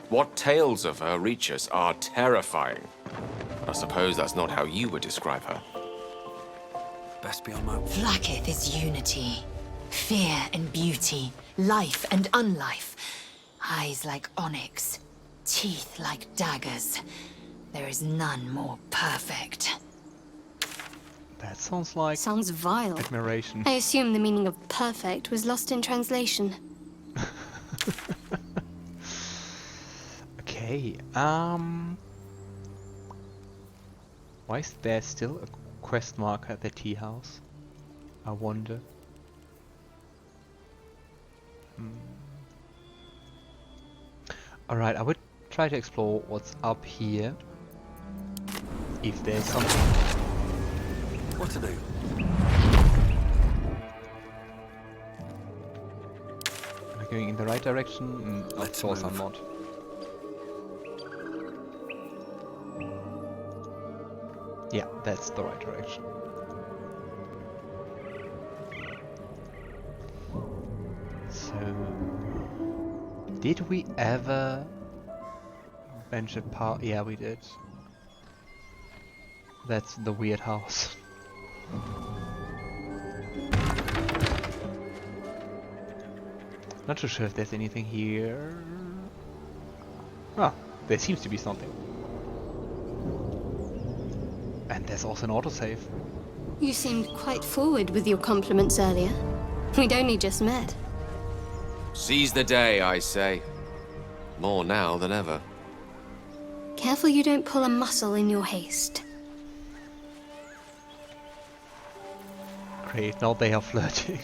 What tales of her reach us are terrifying. I suppose that's not how you would describe her. Best be on my... Flacketh is unity, fear and beauty, life and unlife. Eyes like onyx, teeth like daggers. There is none more perfect. That sounds like Sounds vile. admiration. I assume the meaning of perfect was lost in translation. Okay, why is there still a quest mark at the tea house? I wonder. Alright, I would try to explore what's up here. If there's something. What to do? Am I going in the right direction? Of Let's course I'm move. not. Yeah, that's the right direction. So, did we ever venture past? Yeah, we did. That's the weird house. Not too sure if there's anything here. Ah, there seems to be something. And there's also an autosave. You seemed quite forward with your compliments earlier. We'd only just met. Seize the day, I say. More now than ever. Careful you don't pull a muscle in your haste. Great, now they are flirting.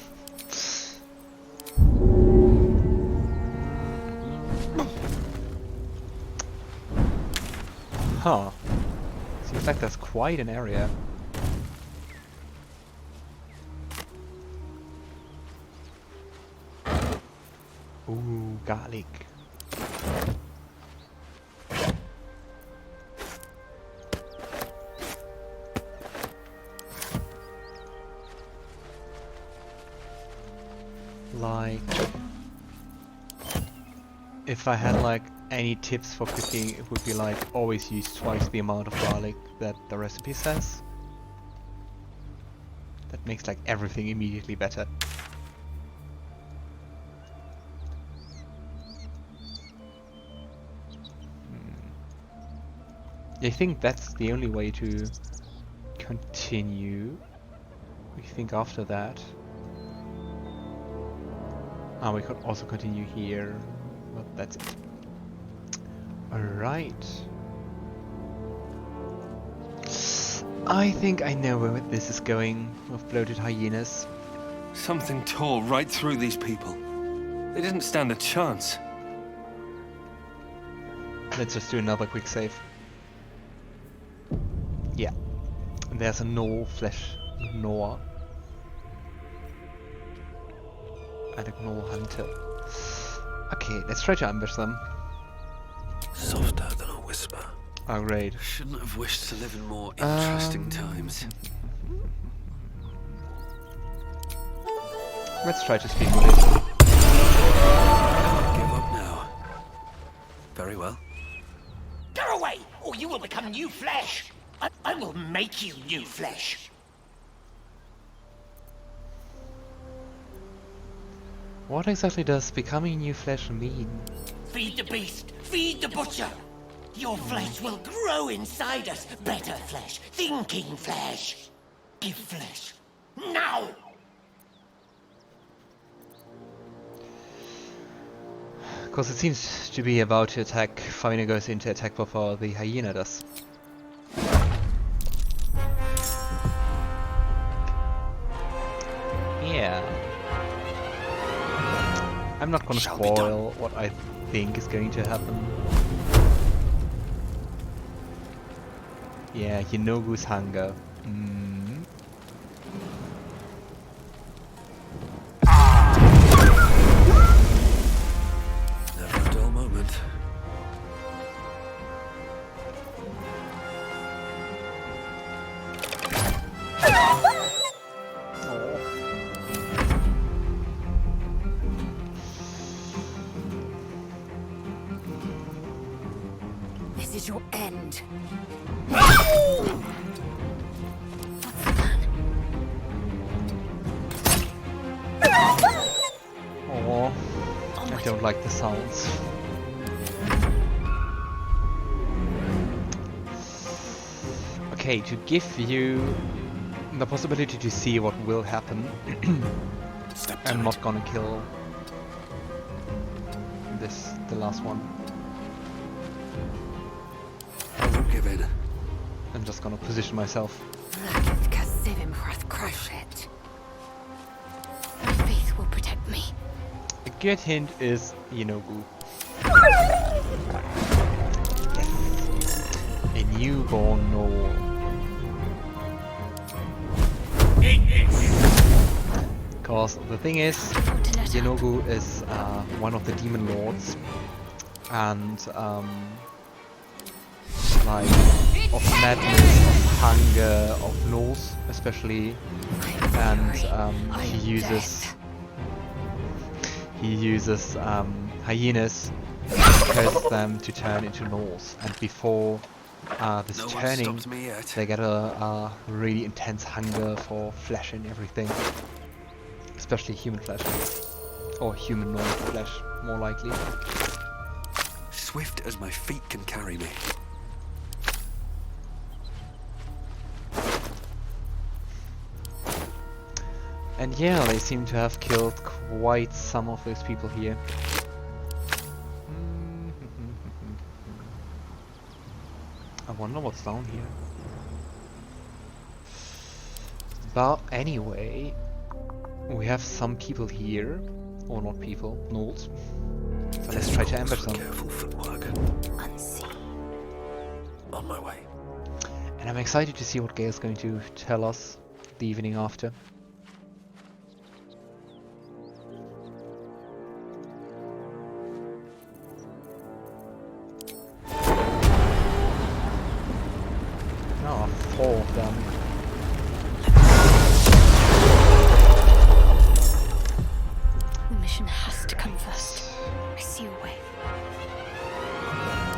Huh. Seems like that's quite an area. Ooh, garlic. Like, if I had like any tips for cooking, it would be like always use twice the amount of garlic that the recipe says. That makes like everything immediately better. I think that's the only way to continue. We think after that. Ah, we could also continue here, but that's it. Alright. I think I know where this is going, with bloated hyenas. Something tore right through these people. They didn't stand a chance. Let's just do another quick save. Yeah. And there's a Gnoll flesh gnawer. And a Gnoll hunter. Okay, let's try to ambush them. Softer than a whisper. Oh great. Shouldn't have wished to live in more interesting times. Let's try to speak with it. Give up now. Very well. Go away, or you will become new flesh. I will make you new flesh. What exactly does becoming new flesh mean? Feed the beast, feed the butcher. Your flesh will grow inside us. Better flesh, thinking flesh. Give flesh. Now! Because it seems to be about to attack. Favinor goes into attack before the hyena does. Yeah. I'm not gonna Shall be spoil what I think is going to happen. Yeah, you know who's hunger. Never a dull moment. This is your end. Oh, I don't like the sounds. Okay, to give you the possibility to see what will happen, I'm not gonna kill the last one. I won't give in. I'm just gonna position myself. My faith will protect me. A good hint is Yenogu. Yes. A newborn Gnoll. Because the thing is, Yenogu is one of the demon lords, and like of madness, of hunger, of gnolls especially, and he uses hyenas to curse them to turn into gnolls, and before this No one turning, stopped me yet. they get a really intense hunger for flesh and everything, especially human flesh, or humanoid flesh, more likely. Swift as my feet can carry me. And yeah, they seem to have killed quite some of those people here. I wonder what's down here. But anyway, we have some people here, or not people, gnolls. So let's try to ambush them. Careful footwork. Unseen. On my way. And I'm excited to see what Gale's going to tell us the evening after. Oh, 4 of them. The mission has to come first. I see a way.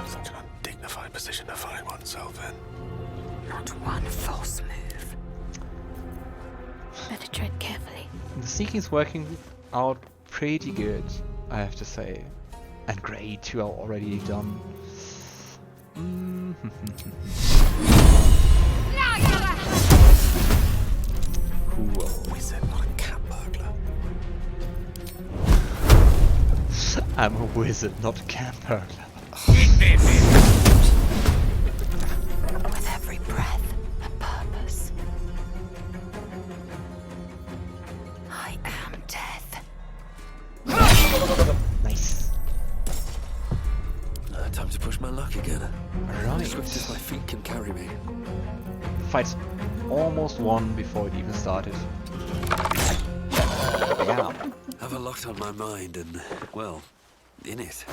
Such an undignified position to find oneself in. Not one false move. Better tread carefully. The sneaking's working out pretty good, I have to say. And grade 2 are already done. Cool. Wizard, not a cat burglar. I'm a wizard, not a camp burglar. With every breath, a purpose. I am death. Nice. Time to push my luck again. Right. Swift as my feet can carry me. Fight's almost won before it even started. Yeah. Have a lot on my mind and, well, in it.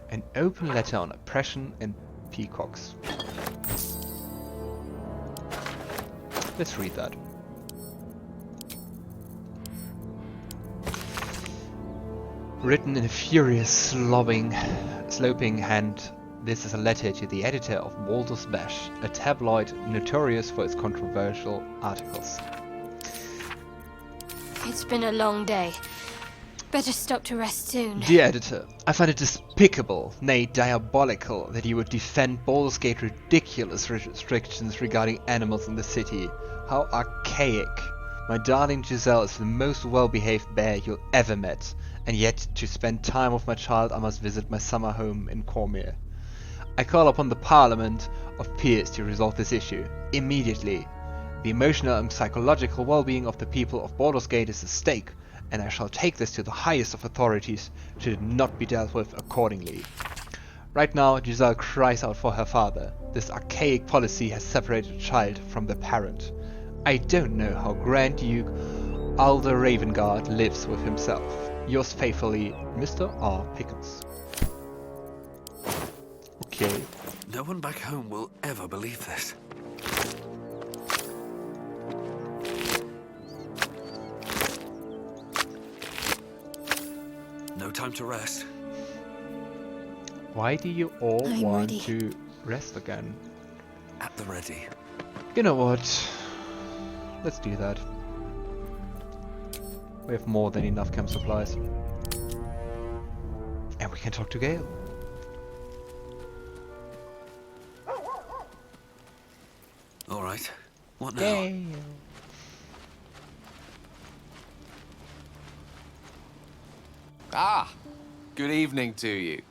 An open letter on oppression and peacocks. Let's read that. Written in a furious, sloping hand, this is a letter to the editor of Baldur's Bash, a tabloid notorious for its controversial articles. It's been a long day. Better stop to rest soon. Dear editor, I find it despicable, nay diabolical, that you would defend Baldur's Gate's ridiculous restrictions regarding animals in the city. How archaic. My darling Giselle is the most well-behaved bear you'll ever met, and yet to spend time with my child I must visit my summer home in Cormyr. I call upon the Parliament of Peers to resolve this issue, immediately. The emotional and psychological well-being of the people of Baldur's Gate is at stake, and I shall take this to the highest of authorities should it not be dealt with accordingly. Right now, Giselle cries out for her father. This archaic policy has separated the child from the parent. I don't know how Grand Duke Alder Ravengard lives with himself. Yours faithfully, Mr. R. Pickens. Okay. No one back home will ever believe this. No time to rest. Why do you all I'm want ready. to rest again? At the ready. You know what? Let's do that. We have more than enough camp supplies. And we can talk to Gale. All right. What now? Gale! Ah! Good evening to you.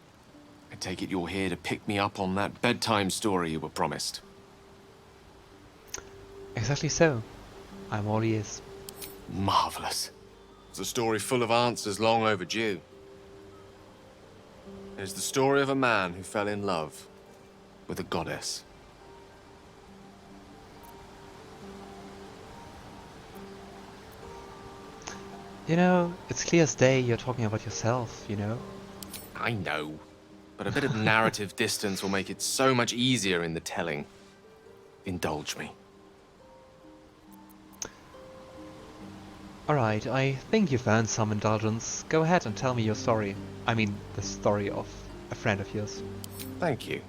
I take it you're here to pick me up on that bedtime story you were promised. Exactly so. I'm all ears. Marvelous. It's a story full of answers long overdue. It is the story of a man who fell in love with a goddess. You know, it's clear as day you're talking about yourself, you know? I know, but a bit of narrative distance will make it so much easier in the telling. Indulge me. Alright, I think you've earned some indulgence. Go ahead and tell me your story. I mean, the story of a friend of yours. Thank you.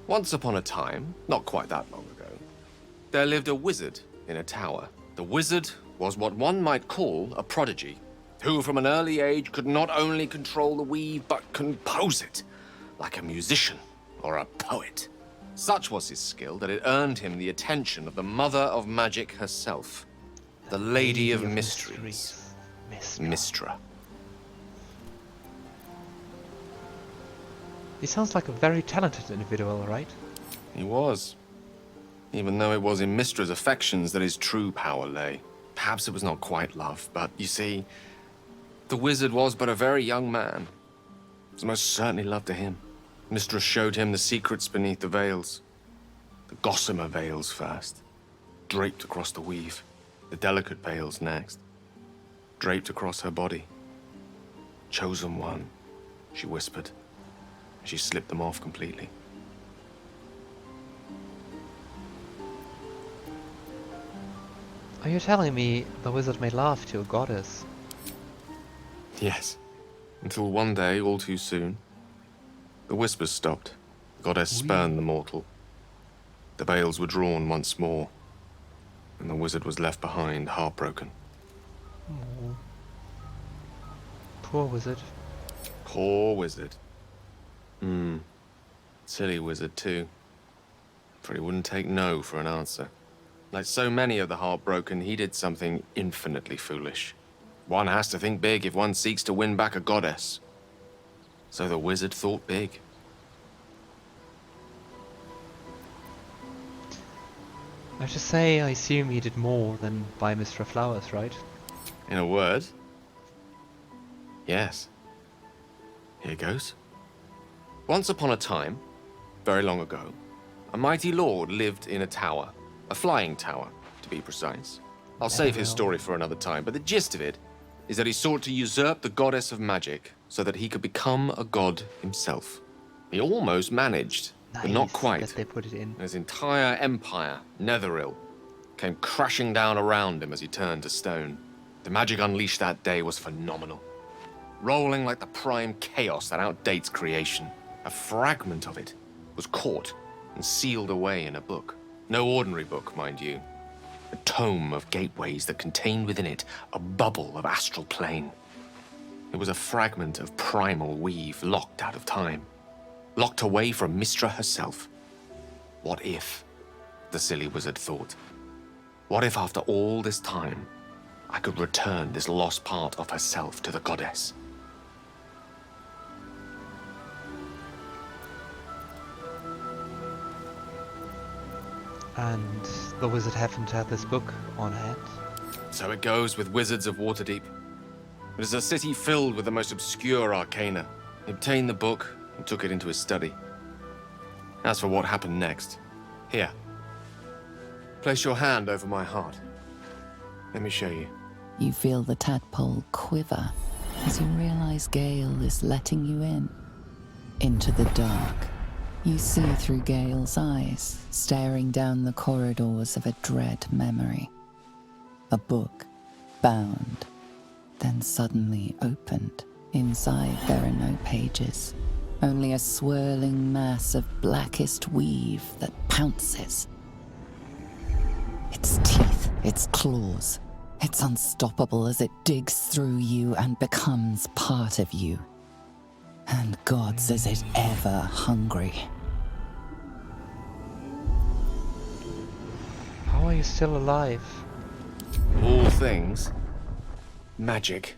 Once upon a time, not quite that long ago, there lived a wizard in a tower. The wizard was what one might call a prodigy, who from an early age could not only control the weave, but compose it, like a musician or a poet. Such was his skill that it earned him the attention of the mother of magic herself, the Lady of Mysteries, Mystra. He sounds like a very talented individual, right? He was. Even though it was in Mistra's affections that his true power lay. Perhaps it was not quite love, but you see, the wizard was but a very young man. It was most certainly love to him. Mystra showed him the secrets beneath the veils. The gossamer veils first, draped across the weave. The delicate veils next, draped across her body. Chosen one, she whispered. She slipped them off completely. Are you telling me the wizard made love to a goddess? Yes. Until one day, all too soon, the whispers stopped. The goddess spurned the mortal. The veils were drawn once more, and the wizard was left behind, heartbroken. Oh. Poor wizard. Poor wizard. Silly wizard, too. For he wouldn't take no for an answer. Like so many of the heartbroken, he did something infinitely foolish. One has to think big if one seeks to win back a goddess. So the wizard thought big. I should say, I assume he did more than buy Mystra flowers, right? In a word, yes. Here goes. Once upon a time, very long ago, a mighty lord lived in a tower. A flying tower, to be precise. I'll save his story for another time, but the gist of it is that he sought to usurp the goddess of magic so that he could become a god himself. He almost managed, but not quite. That they put it in. His entire empire, Netheril, came crashing down around him as he turned to stone. The magic unleashed that day was phenomenal. Rolling like the prime chaos that outdates creation. A fragment of it was caught and sealed away in a book. No ordinary book, mind you. A tome of gateways that contained within it a bubble of astral plane. It was a fragment of primal weave locked out of time. Locked away from Mystra herself. What if, the silly wizard thought, what if after all this time, I could return this lost part of herself to the goddess? And the wizard happened to have this book on hand. So it goes with wizards of Waterdeep. It is a city filled with the most obscure arcana. He obtained the book and took it into his study. As for what happened next, here. Place your hand over my heart. Let me show you. You feel the tadpole quiver as you realize Gale is letting you in. Into the dark. You see through Gale's eyes, staring down the corridors of a dread memory. A book, bound, then suddenly opened. Inside there are no pages, only a swirling mass of blackest weave that pounces. Its teeth, its claws, it's unstoppable as it digs through you and becomes part of you. And gods, is it ever hungry. How are you still alive? Of all things, magic.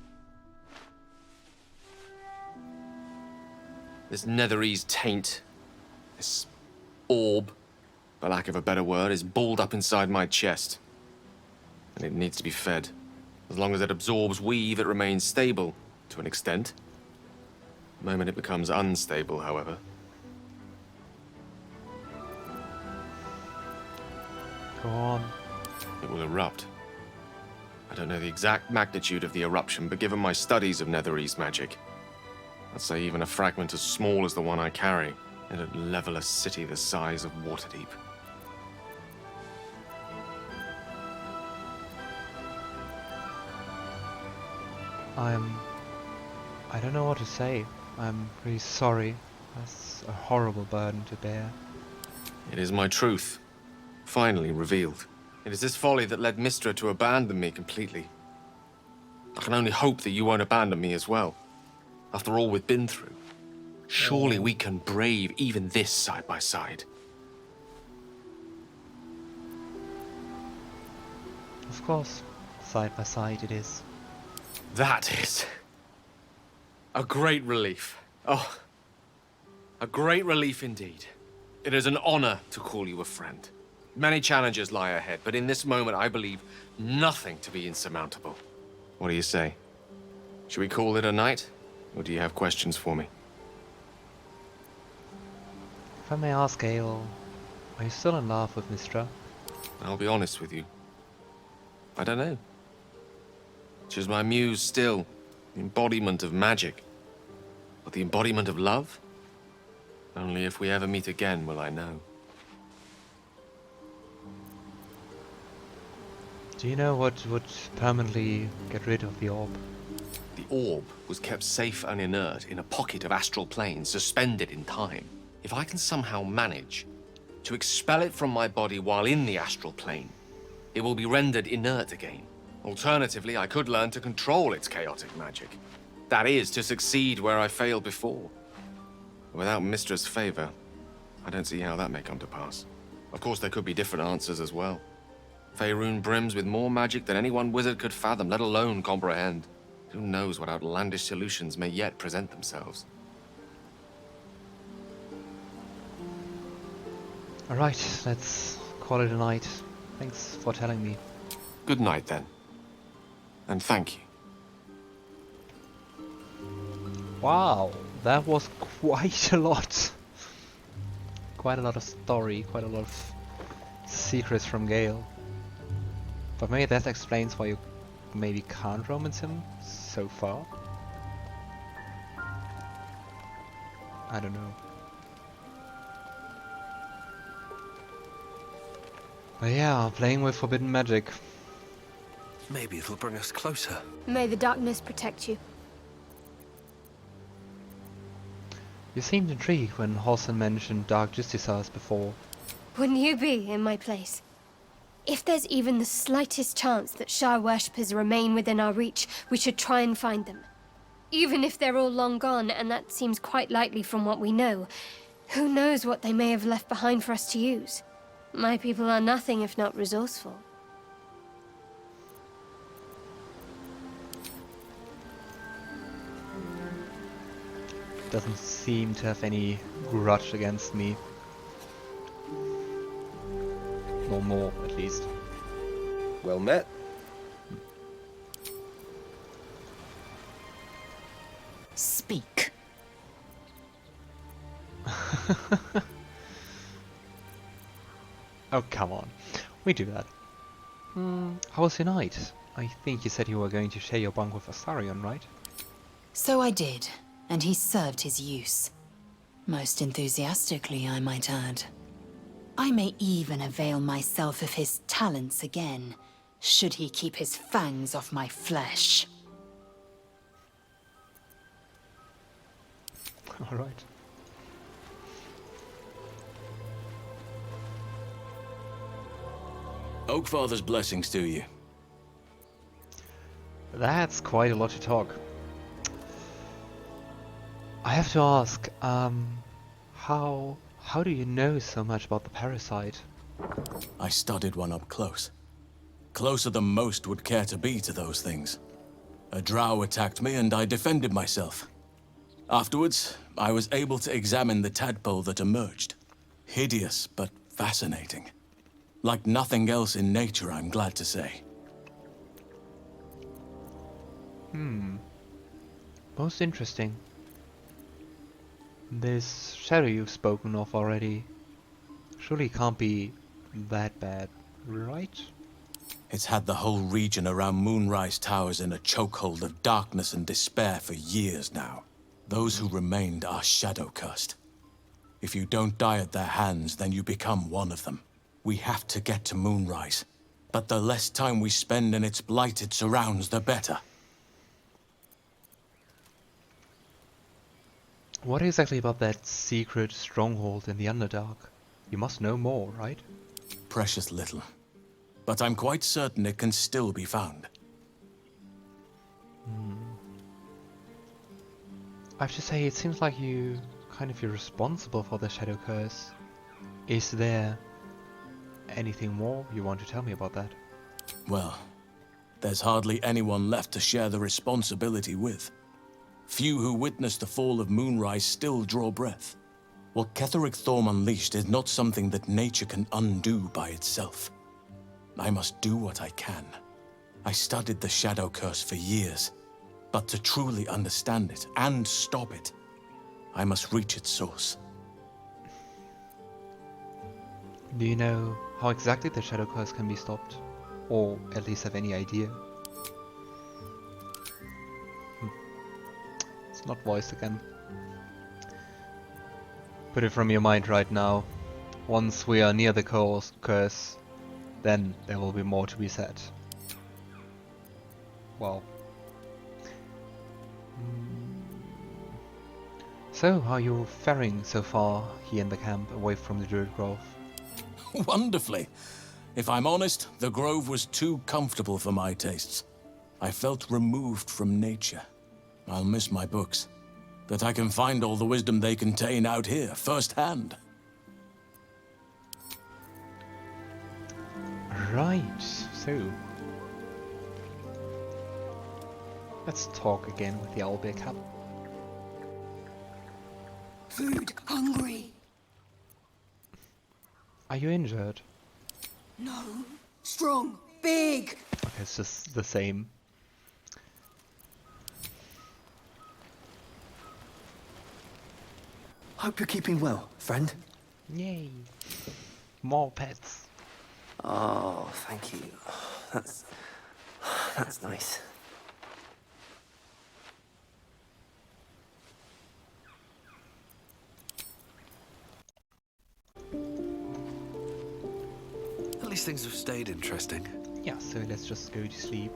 This Netherese taint, this orb, for lack of a better word, is balled up inside my chest. And it needs to be fed. As long as it absorbs weave, it remains stable, to an extent. The moment it becomes unstable, however. Go on. It will erupt. I don't know the exact magnitude of the eruption, but given my studies of Netherese magic, I'd say even a fragment as small as the one I carry, it'd level a city the size of Waterdeep. I don't know what to say. I'm really sorry. That's a horrible burden to bear. It is my truth, finally revealed. It is this folly that led Mystra to abandon me completely. I can only hope that you won't abandon me as well. After all we've been through, surely we can brave even this side by side. Of course, side by side it is. That is a great relief. Oh, a great relief indeed. It is an honor to call you a friend. Many challenges lie ahead, but in this moment I believe nothing to be insurmountable. What do you say? Should we call it a night? Or do you have questions for me? If I may ask, Gale, are you still in love with Mystra? I'll be honest with you. I don't know. She's my muse still, the embodiment of magic. But the embodiment of love? Only if we ever meet again will I know. Do you know what would permanently get rid of the orb? The orb was kept safe and inert in a pocket of astral plane, suspended in time. If I can somehow manage to expel it from my body while in the astral plane, it will be rendered inert again. Alternatively, I could learn to control its chaotic magic. That is, to succeed where I failed before. Without Mistra's favor, I don't see how that may come to pass. Of course, there could be different answers as well. Faerun brims with more magic than any one wizard could fathom, let alone comprehend. Who knows what outlandish solutions may yet present themselves. Alright, let's call it a night. Thanks for telling me. Good night, then. And thank you. Wow, that was quite a lot. Quite a lot of story, quite a lot of secrets from Gale. But maybe that explains why you maybe can't romance him so far. I don't know. But yeah, playing with forbidden magic. Maybe it'll bring us closer. May the darkness protect you. You seemed intrigued when Halsin mentioned Dark Justiciars before. Wouldn't you be in my place? If there's even the slightest chance that Shah worshippers remain within our reach, we should try and find them. Even if they're all long gone, and that seems quite likely from what we know, who knows what they may have left behind for us to use? My people are nothing if not resourceful. Doesn't seem to have any grudge against me. No more, at least. Well met. Speak. Oh, come on. We do that. How was your night? I think you said you were going to share your bunk with Astarion, right? So I did, and he served his use. Most enthusiastically, I might add. I may even avail myself of his talents again, should he keep his fangs off my flesh. Alright. Oakfather's blessings to you. That's quite a lot to talk. I have to ask, how do you know so much about the parasite? I studied one up close. Closer than most would care to be to those things. A drow attacked me and I defended myself. Afterwards, I was able to examine the tadpole that emerged. Hideous, but fascinating. Like nothing else in nature, I'm glad to say. Most interesting. This shadow you've spoken of already surely can't be that bad, right? It's had the whole region around Moonrise Towers in a chokehold of darkness and despair for years now. Those who remained are shadow-cursed. If you don't die at their hands, then you become one of them. We have to get to Moonrise, but the less time we spend in its blighted surrounds, the better. What exactly about that secret stronghold in the Underdark? You must know more, right? Precious little. But I'm quite certain it can still be found. I have to say, it seems like you're responsible for the Shadow Curse. Is there anything more you want to tell me about that? Well, there's hardly anyone left to share the responsibility with. Few who witnessed the fall of Moonrise still draw breath. What Ketheric Thorm unleashed is not something that nature can undo by itself. I must do what I can. I studied the Shadow Curse for years, but to truly understand it and stop it, I must reach its source. Do you know how exactly the Shadow Curse can be stopped? Or at least have any idea? It's not voiced again. Put it from your mind right now. Once we are near the curse, then there will be more to be said. Well. So, how are you faring so far here in the camp, away from the Druid Grove? Wonderfully. If I'm honest, the grove was too comfortable for my tastes. I felt removed from nature. I'll miss my books, but I can find all the wisdom they contain out here, firsthand. Right, so let's talk again with the owlbear cap. Food, hungry. Are you injured? No, strong, big. Okay, it's just the same. Hope you're keeping well, friend. Yay! More pets. Oh, thank you. That's nice. At least things have stayed interesting. Yeah, so let's just go to sleep.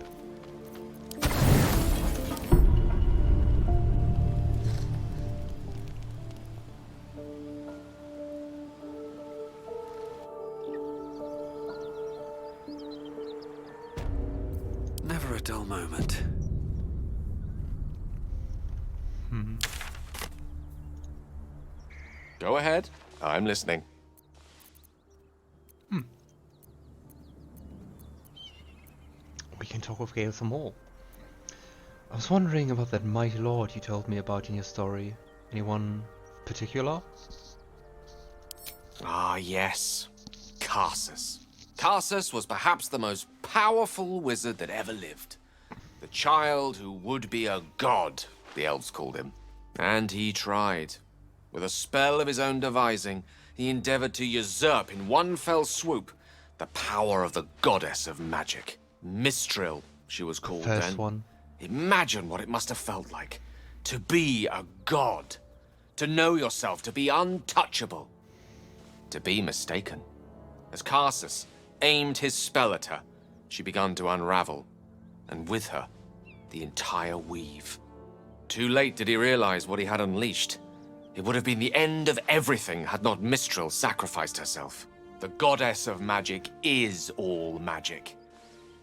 Never a dull moment. Go ahead. I'm listening. We can talk with Gale some more. I was wondering about that mighty lord you told me about in your story. Anyone particular? Ah, yes. Karsus. Karsus was perhaps the most powerful wizard that ever lived. The child who would be a god, the elves called him. And he tried. With a spell of his own devising, he endeavored to usurp in one fell swoop the power of the goddess of magic. Mistral, she was called then. First one. Imagine what it must have felt like. To be a god. To know yourself, to be untouchable. To be mistaken. As Karsus aimed his spell at her, she began to unravel. And with her, the entire weave. Too late did he realize what he had unleashed. It would have been the end of everything had not Mistral sacrificed herself. The goddess of magic is all magic.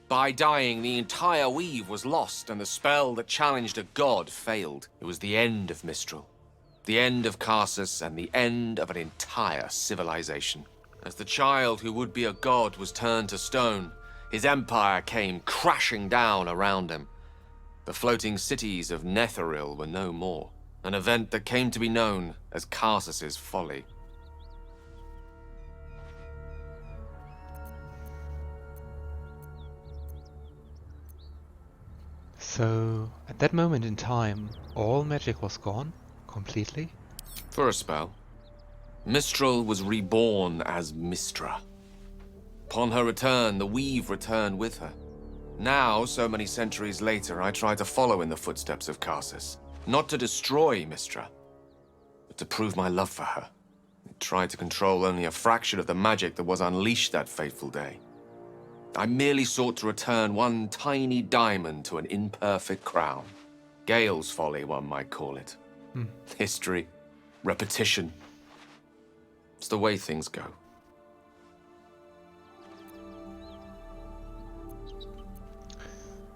By dying, the entire weave was lost, and the spell that challenged a god failed. It was the end of Mistral, the end of Karsus, and the end of an entire civilization. As the child who would be a god was turned to stone, his empire came crashing down around him. The floating cities of Netheril were no more, an event that came to be known as Karsus's folly. So, at that moment in time, all magic was gone? Completely? For a spell. Mistral was reborn as Mistra. Upon her return, the weave returned with her. Now, so many centuries later, I try to follow in the footsteps of Karsus. Not to destroy Mistra, but to prove my love for her. I tried to control only a fraction of the magic that was unleashed that fateful day. I merely sought to return one tiny diamond to an imperfect crown. Gale's folly, one might call it. History, repetition. It's the way things go.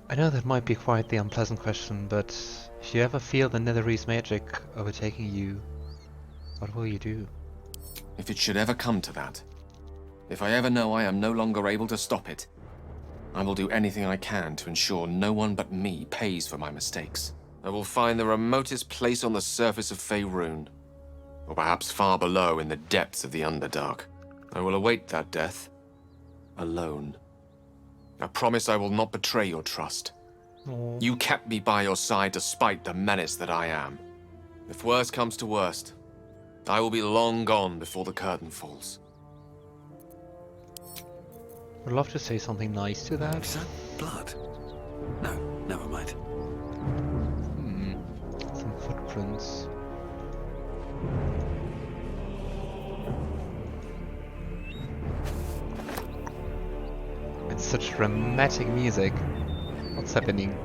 I know that might be quite the unpleasant question, but if you ever feel the Netherese magic overtaking you, what will you do? If it should ever come to that, if I ever know I am no longer able to stop it, I will do anything I can to ensure no one but me pays for my mistakes. I will find the remotest place on the surface of Faerun, or perhaps far below in the depths of the Underdark. I will await that death, alone. I promise I will not betray your trust. Oh. You kept me by your side despite the menace that I am. If worst comes to worst, I will be long gone before the curtain falls. I'd love to say something nice to that. Is that blood? No, never mind. Some footprints. It's such dramatic music. What's happening?